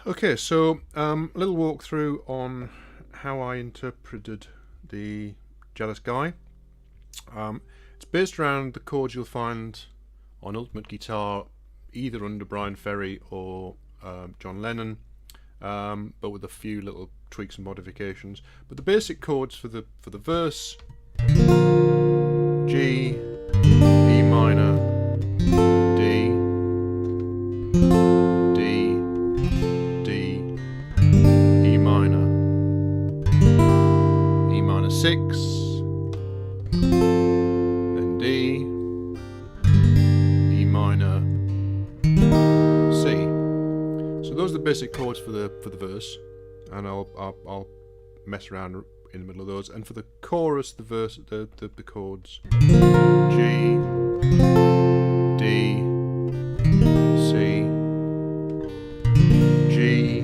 Okay, so a little walkthrough on how I interpreted the Jealous Guy. It's based around the chords you'll find on Ultimate Guitar, either under Brian Ferry or John Lennon, but with a few little tweaks and modifications. But the basic chords for the verse: G, E minor, D, D, D, E minor, E minor 6, then D, E minor, C. So those are the basic chords for the verse, and I'll mess around in the middle of those. And for the chorus, the verse, the chords: G, D, C, G,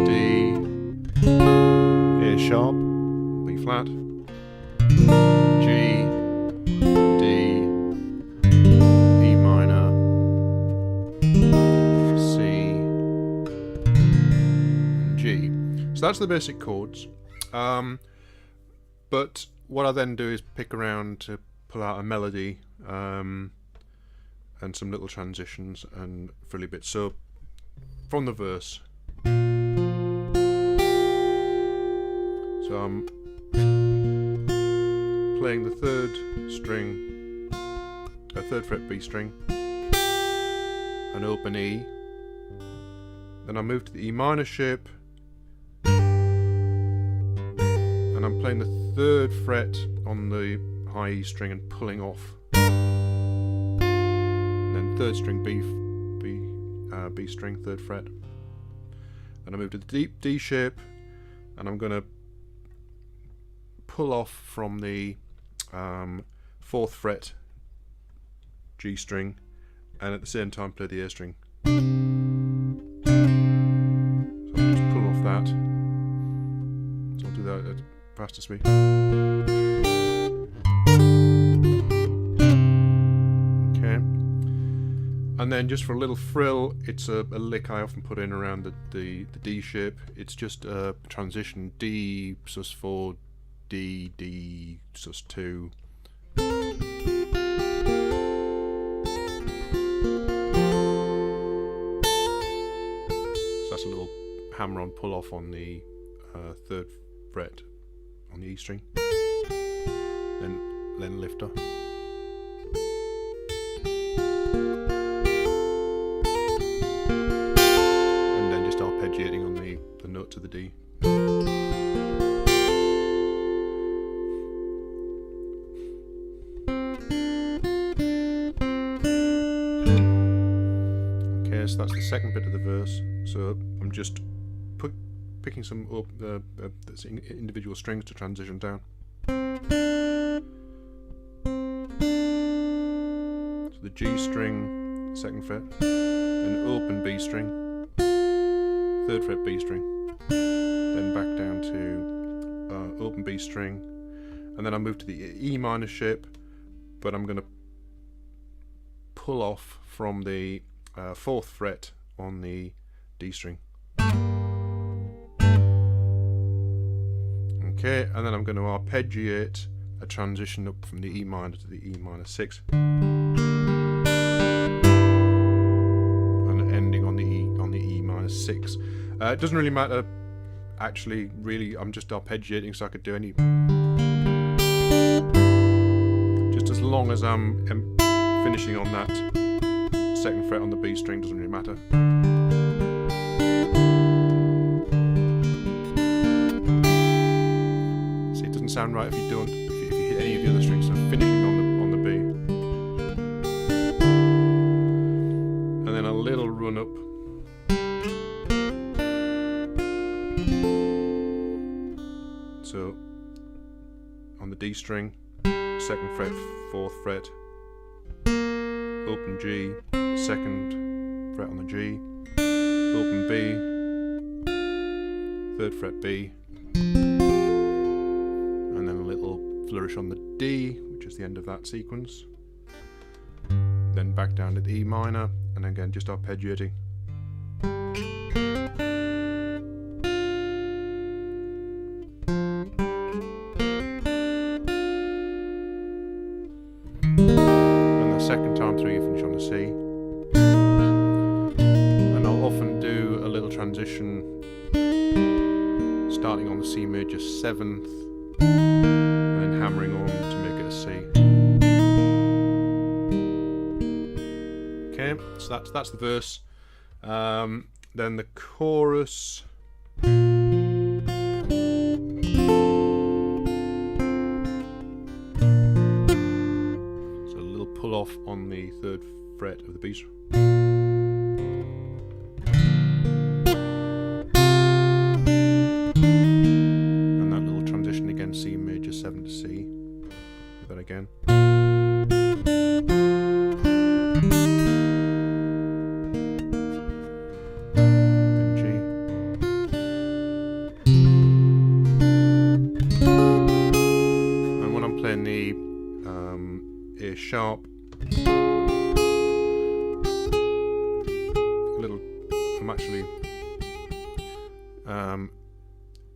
D, A sharp, B flat, G, D, E minor, C, and G. So that's the basic chords. But what I then do is pick around to pull out a melody and some little transitions and frilly bits. So from the verse, so I'm playing the third fret B string, an open E, then I move to the E minor shape, and I'm playing the third fret on the high E string and pulling off, and then third string B string, third fret. Then I move to the deep D shape, and I'm going to pull off from the fourth fret G string, and at the same time play the A string. So I'll just pull off that. So I'll do that at faster speed. Okay. And then just for a little frill, it's a lick I often put in around the D shape. It's just a transition: D sus4, D, D sus2. So that's a little hammer-on pull-off on the third fret on the E string, then lifter. And then just arpeggiating on the notes of the D. Okay, so that's the second bit of the verse. So I'm just picking some up individual strings to transition down. So the G string, second fret, then open B string, third fret B string, then back down to open B string, and then I move to the E minor shape, but I'm going to pull off from the fourth fret on the D string. Okay, and then I'm going to arpeggiate a transition up from the E minor to the E minor 6, and ending on the E minor 6. It doesn't really matter, actually. Really, I'm just arpeggiating, so I could do any. Just as long as I'm finishing on that second fret on the B string, doesn't really matter. Sound right if you don't, if you hit any of the other strings. So finishing on the B, and then a little run up, so on the D string, second fret, fourth fret, open G, second fret on the G, open B, third fret B, and then a little flourish on the D, which is the end of that sequence. Then back down to the E minor, and again just arpeggiating. progression, starting on the C major 7th and hammering on to make it a C. Okay, so that's the verse. Then the chorus. So a little pull off on the 3rd fret of the B string. And that little transition again, C major 7 to C. Do that again. Playing the A sharp, I'm actually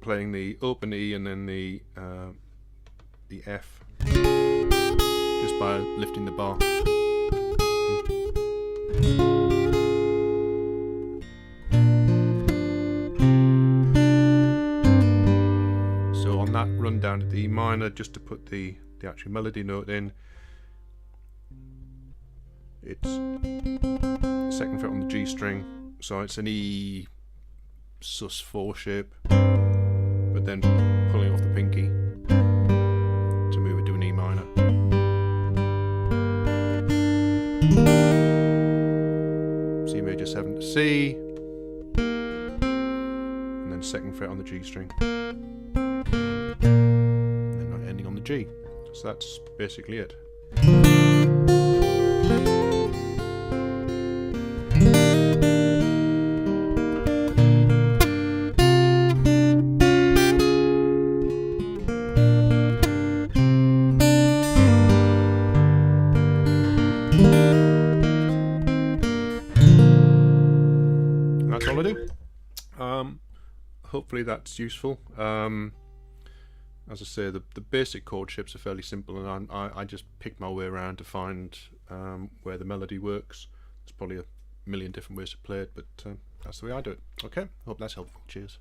playing the open E and then the F just by lifting the bar. So on that run down to the E minor, just to put the actual melody note in, it's 2nd fret on the G string, so it's an E sus4 shape, but then pulling off the pinky to move it to an E minor. C major 7 to C, and then 2nd fret on the G string, and then not ending on the G. So that's basically it. That's all I do. Hopefully that's useful. As I say, the basic chord shapes are fairly simple, and I just pick my way around to find where the melody works. There's probably a million different ways to play it, but that's the way I do it. Okay, hope that's helpful. Cheers.